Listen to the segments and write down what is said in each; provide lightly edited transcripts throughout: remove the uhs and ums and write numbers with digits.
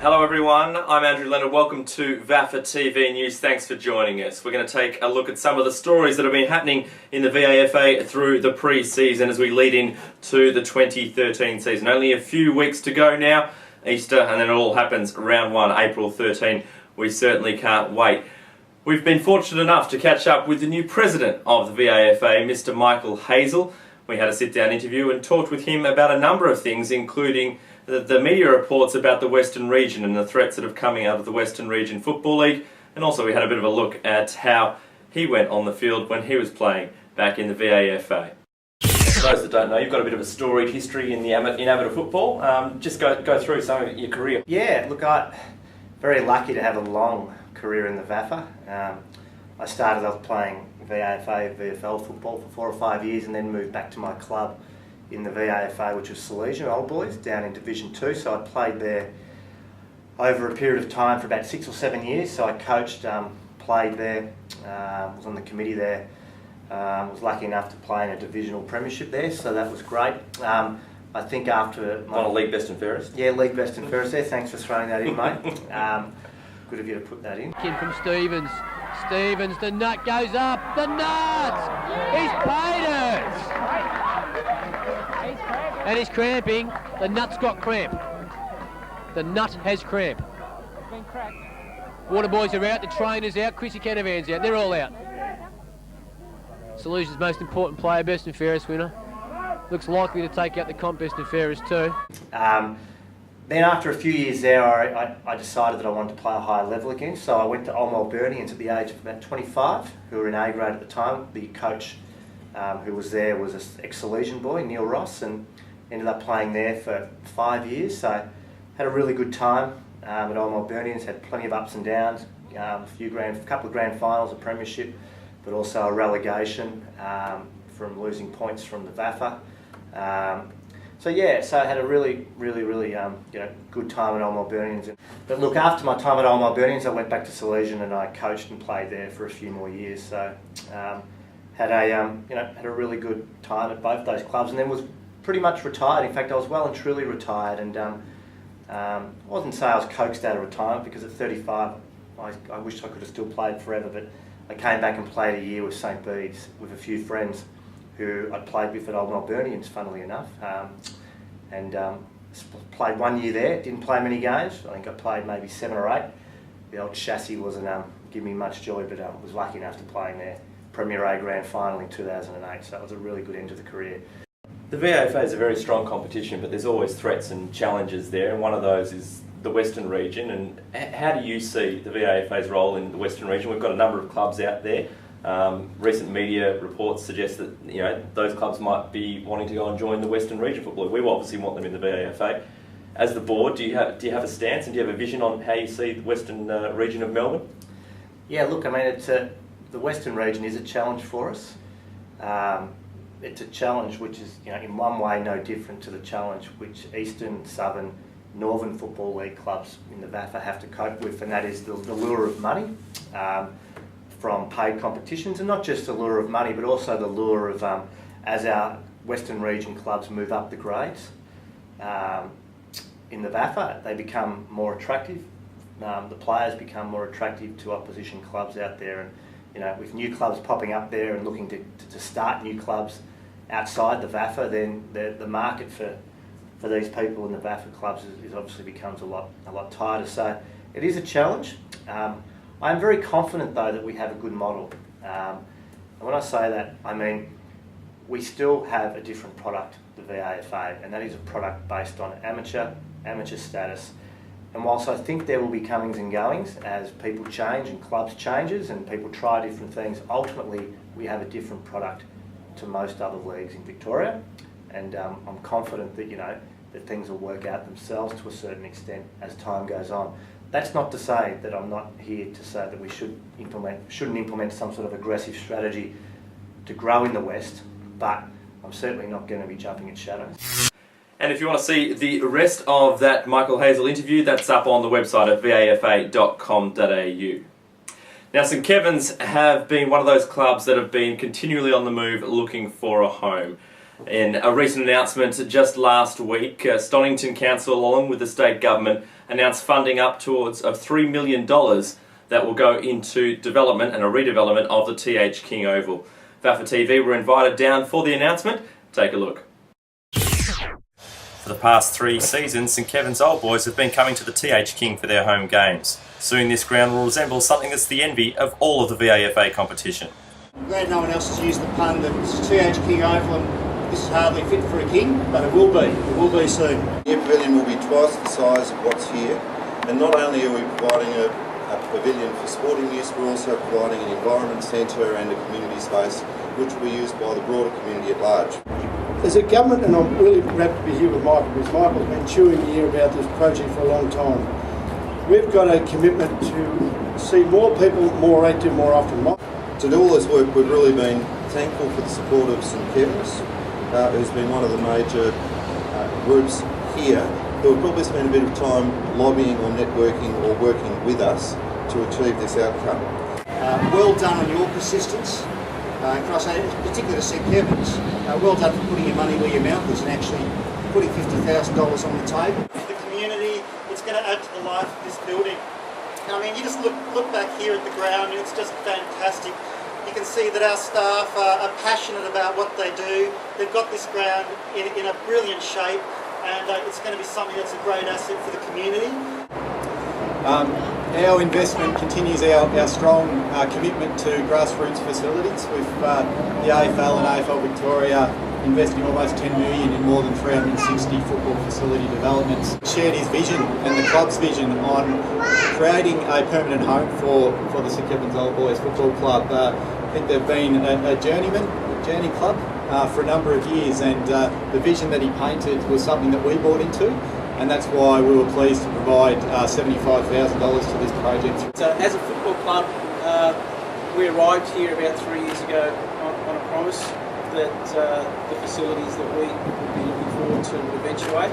Hello everyone, I'm Andrew Leonard. Welcome to VAFA TV News. Thanks for joining us. We're going to take a look at some of the stories that have been happening in the VAFA through the pre-season as we lead in to the 2013 season. Only a few weeks to go now, Easter, and then it all happens round 1, April 13. We certainly can't wait. We've been fortunate enough to catch up with the new president of the VAFA, Mr. Michael Hazell. We had a sit-down interview and talked with him about a number of things, including the media reports about the Western Region and the threats that have coming out of the Western Region Football League. And also we had a bit of a look at how he went on the field when he was playing back in the VAFA. For those that don't know, you've got a bit of a storied history in amateur football. Just go through some of your career. Yeah, look, I'm very lucky to have a long career in the VAFA. I started off playing VAFA, VFL football for 4 or 5 years and then moved back to my club in the VAFA, which was Salesian Old Boys, down in Division 2. So I played there over a period of time for about 6 or 7 years. So I coached, played there, was on the committee there, was lucky enough to play in a divisional premiership there, so that was great. I think after... Won a league best and fairest? Yeah, league best and fairest there. Thanks for throwing that in, mate. Good of you to put that in. In from Stevens. Stevens, the nut goes up. The nut! He's paid it! And he's cramping. The nut's got cramp. The nut has cramp. Been cracked. Water boys are out, the trainer's out, Chrissy Canavan's out. They're all out. Salesian's most important player, best and fairest winner. Looks likely to take out the comp best and fairest too. Then after a few years there, I decided that I wanted to play a higher level again. So I went to Old Melburnians at the age of about 25, who were in A grade at the time. The coach who was there was an ex-Salesian boy, Neil Ross, and ended up playing there for 5 years. So had a really good time at Old Melburnians, had plenty of ups and downs, a couple of grand finals, a premiership, but also a relegation from losing points from the VAFA. So I had a really good time at Old Melburnians. But look, after my time at Old Melburnians, I went back to Salesian and I coached and played there for a few more years. So had a really good time at both those clubs, and then was pretty much retired. In fact, I was well and truly retired, and I wasn't saying I was coaxed out of retirement, because at 35, I wished I could have still played forever. But I came back and played a year with St Bede's with a few friends who I played with at Old Melburnians, funnily enough, and played 1 year there. Didn't play many games. I think I played maybe 7 or 8. The old chassis wasn't giving me much joy, but was lucky enough to play in their Premier A Grand Final in 2008. So that was a really good end to the career. The VAFA is a very strong competition, but there's always threats and challenges there, and one of those is the Western Region. And how do you see the VAFA's role in the Western Region? We've got a number of clubs out there. Recent media reports suggest that those clubs might be wanting to go and join the Western Region Football League. We obviously want them in the VAFA. As the board, do you have a stance and do you have a vision on how you see the Western Region of Melbourne? Yeah, look, I mean, the Western Region is a challenge for us. It's a challenge which is, in one way no different to the challenge which Eastern, Southern, Northern Football League clubs in the VAFA have to cope with, and that is the lure of money from paid competitions, and not just the lure of money, but also the lure of, as our Western Region clubs move up the grades in the VAFA, they become more attractive. The players become more attractive to opposition clubs out there, and with new clubs popping up there and looking to start new clubs outside the VAFA, then the market for these people in the VAFA clubs is obviously becomes a lot tighter. So it is a challenge. I'm very confident though that we have a good model. And when I say that, I mean we still have a different product, the VAFA, and that is a product based on amateur status. And whilst I think there will be comings and goings as people change and clubs changes and people try different things, ultimately we have a different product to most other leagues in Victoria, and I'm confident that that things will work out themselves to a certain extent as time goes on. That's not to say that I'm not here to say that we shouldn't implement some sort of aggressive strategy to grow in the West, but I'm certainly not going to be jumping at shadows. And if you want to see the rest of that Michael Hazell interview, that's up on the website at vafa.com.au. Now, St Kevin's have been one of those clubs that have been continually on the move looking for a home. In a recent announcement just last week, Stonington Council, along with the state government, announced funding up towards of $3 million that will go into development and a redevelopment of the TH King Oval. VAFA TV were invited down for the announcement. Take a look. For the past 3 seasons, St Kevin's Old Boys have been coming to the TH King for their home games. Soon this ground will resemble something that's the envy of all of the VAFA competition. I'm glad no one else has used the pun that it's TH King Oval and this is hardly fit for a king, but it will be. It will be soon. The pavilion will be twice the size of what's here, and not only are we providing a pavilion for sporting use, we're also providing an environment centre and a community space which will be used by the broader community at large. As a government, and I'm really happy to be here with Michael, because Michael's been chewing the ear about this project for a long time. We've got a commitment to see more people more active more often. To do all this work, we've really been thankful for the support of St Kevin's, who's been one of the major groups here, who have probably spent a bit of time lobbying or networking or working with us to achieve this outcome. Well done on your persistence. Particularly to St Kevin's, well done for putting your money where your mouth is and actually putting $50,000 on the table. For the community, it's going to add to the life of this building. I mean, you just look back here at the ground and it's just fantastic. You can see that our staff are passionate about what they do. They've got this ground in a brilliant shape, and it's going to be something that's a great asset for the community. Our investment continues our strong commitment to grassroots facilities, with the AFL and AFL Victoria investing almost $10 million in more than 360 football facility developments. Shared his vision and the club's vision on creating a permanent home for the St Kevin's Old Boys Football Club. I think they've been a journey club for a number of years, and the vision that he painted was something that we bought into. And that's why we were pleased to provide $75,000 to this project. So as a football club, we arrived here about 3 years ago on a promise that the facilities that we would be looking forward to would eventuate.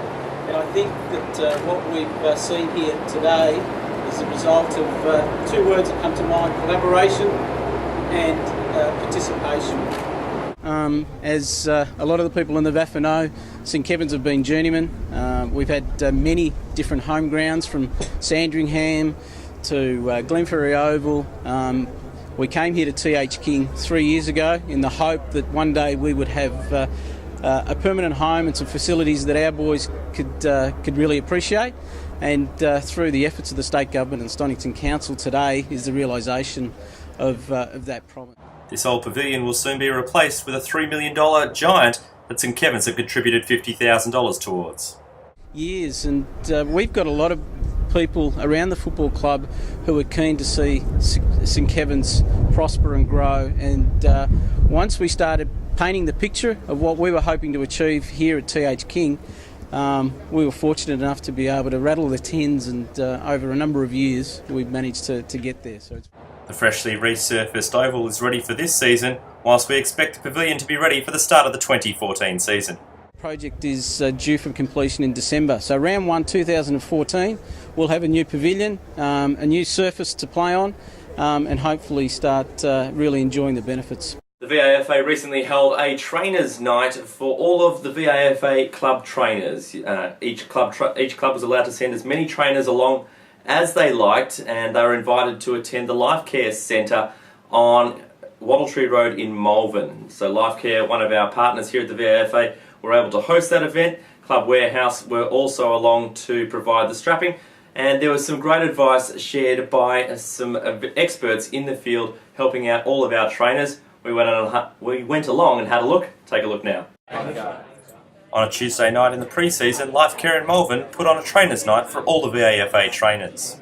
And I think that what we've seen here today is the result of 2 words that come to mind: collaboration and participation. As a lot of the people in the VAFA know, St Kevin's have been journeymen. We've had many different home grounds, from Sandringham to Glenferrie Oval. We came here to TH King 3 years ago in the hope that one day we would have a permanent home and some facilities that our boys could really appreciate. And through the efforts of the state government and Stonington Council, today is the realisation of that promise. This old pavilion will soon be replaced with a $3 million giant that St Kevin's have contributed $50,000 towards. Years, and we've got a lot of people around the football club who are keen to see St Kevin's prosper and grow. And once we started painting the picture of what we were hoping to achieve here at TH King, we were fortunate enough to be able to rattle the tins, and over a number of years we've managed to get there. So the freshly resurfaced oval is ready for this season, whilst we expect the pavilion to be ready for the start of the 2014 season. The project is due for completion in December, so round 1 2014 we'll have a new pavilion, a new surface to play on, and hopefully start really enjoying the benefits. The VAFA recently held a trainers' night for all of the VAFA club trainers. Each club was allowed to send as many trainers along as they liked, and they were invited to attend the Life Care Centre on Wattle Tree Road in Malvern. So Life Care, one of our partners here at the VAFA, were able to host that event. Club Warehouse were also along to provide the strapping, and there was some great advice shared by some experts in the field helping out all of our trainers. We went along and had a look. Take a look now. On a Tuesday night in the pre-season, Life Care in Malvern put on a trainers' night for all the VAFA trainers.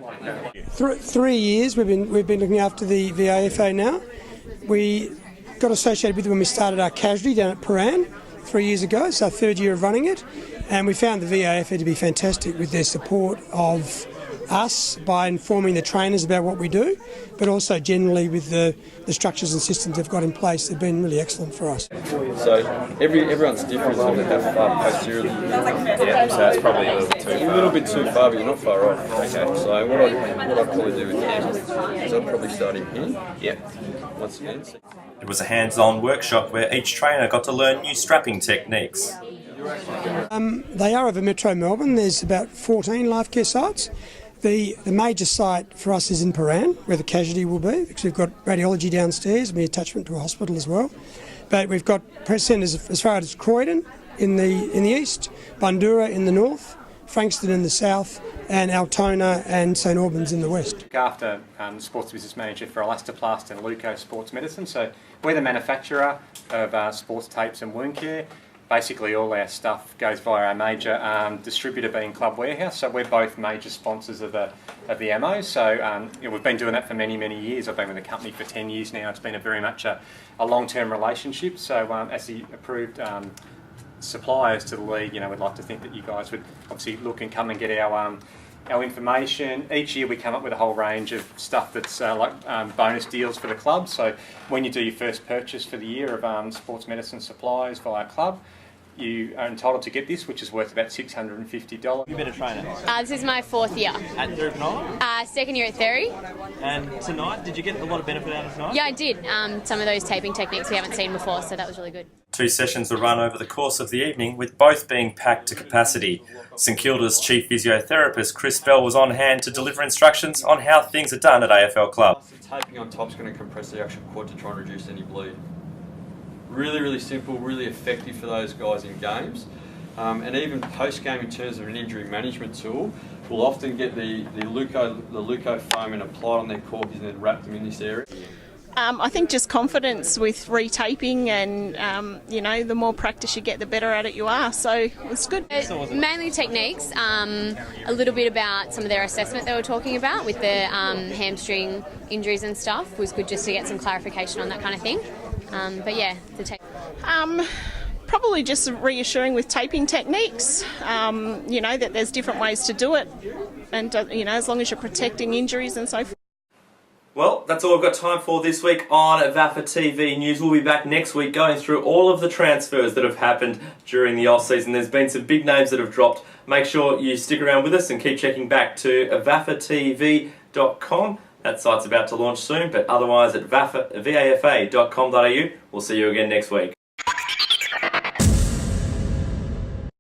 3 years we've been looking after the VAFA now. We got associated with it when we started our casualty down at Paran 3 years ago. It's our 3rd year of running it, and we found the VAFA to be fantastic with their support of us by informing the trainers about what we do, but also generally with the structures and systems they've got in place. They've been really excellent for us. So everyone's different, so we have posteriorly. Yeah, so it's probably a little bit too far, but you're not far off. Okay, so what I'd probably do with him is I'd probably start him here. Yeah. Once again. It was a hands-on workshop where each trainer got to learn new strapping techniques. They are over Metro Melbourne. There's about 14 life care sites. The major site for us is in Paran, where the casualty will be, because we've got radiology downstairs and the attachment to a hospital as well. But we've got press centres as far as Croydon in the east, Bundoora in the north, Frankston in the south, and Altona and St Albans in the west. Look after sports business manager for Elastoplast and Luco Sports Medicine. So we're the manufacturer of sports tapes and wound care. Basically all our stuff goes via our major distributor being Club Warehouse. So we're both major sponsors of the ammo. So we've been doing that for many, many years. I've been with the company for 10 years now. It's been very much a long-term relationship. So as the approved suppliers to the league, we'd like to think that you guys would obviously look and come and get our information. Each year we come up with a whole range of stuff that's like bonus deals for the club. So when you do your first purchase for the year of sports medicine supplies via club, you are entitled to get this, which is worth about $650. You've been a trainer? This is my 4th year. At Derby? Second year at Therry. And tonight, did you get a lot of benefit out of tonight? Yeah, I did. Some of those taping techniques we haven't seen before, so that was really good. 2 sessions were run over the course of the evening, with both being packed to capacity. St Kilda's chief physiotherapist Chris Bell was on hand to deliver instructions on how things are done at AFL Club. Taping on top is going to compress the actual quad to try and reduce any bleed. Really, really simple, really effective for those guys in games. And even post-game in terms of an injury management tool, we'll often get the Luco foam and apply it on their corkies and then wrap them in this area. I think just confidence with retaping and, the more practice you get, the better at it you are. So it's good. Mainly techniques, a little bit about some of their assessment they were talking about with the hamstring injuries and stuff. It was good just to get some clarification on that kind of thing. But yeah, the probably just reassuring with taping techniques, that there's different ways to do it. And, as long as you're protecting injuries and so forth. Well, that's all we've got time for this week on VAFA TV News. We'll be back next week going through all of the transfers that have happened during the off-season. There's been some big names that have dropped. Make sure you stick around with us and keep checking back to vafatv.com. That site's about to launch soon, but otherwise at vafa.com.au. We'll see you again next week.